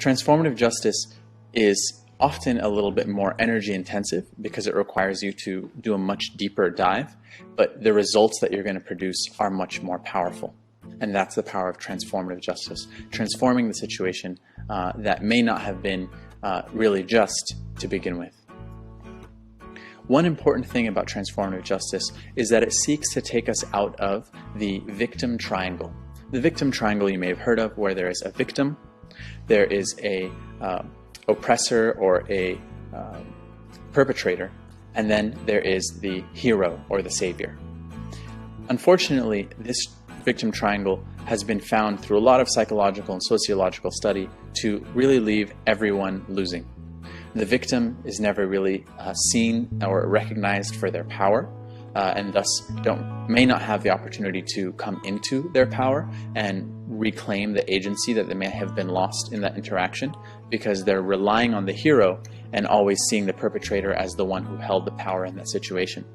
Transformative justice is often a little bit more energy intensive because it requires you to do a much deeper dive, but the results that you're going to produce are much more powerful. And that's the power of transformative justice, transforming the situation that may not have been really just to begin with. One important thing about transformative justice is that it seeks to take us out of the victim triangle. The victim triangle you may have heard of, where there is a victim, there is a oppressor or a perpetrator, and then there is the hero or the savior. Unfortunately, this victim triangle has been found through a lot of psychological and sociological study to really leave everyone losing. The victim is never really seen or recognized for their power, and thus may not have the opportunity to come into their power and reclaim the agency that they may have been lost in that interaction, because they're relying on the hero and always seeing the perpetrator as the one who held the power in that situation.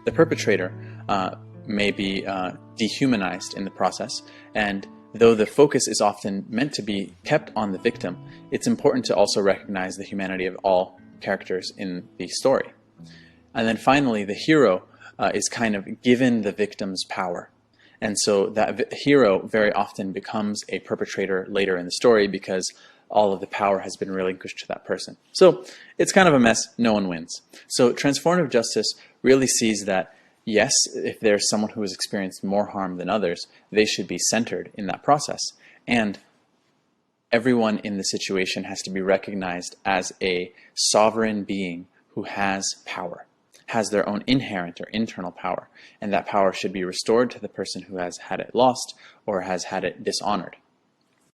The perpetrator may be dehumanized in the process, and though the focus is often meant to be kept on the victim, it's important to also recognize the humanity of all characters in the story. And then finally, the hero is kind of given the victim's power. And so that hero very often becomes a perpetrator later in the story because all of the power has been relinquished to that person. So it's kind of a mess, no one wins. So transformative justice really sees that, yes, if there's someone who has experienced more harm than others, they should be centered in that process. And everyone in the situation has to be recognized as a sovereign being who has power, has their own inherent or internal power, and that power should be restored to the person who has had it lost or has had it dishonored.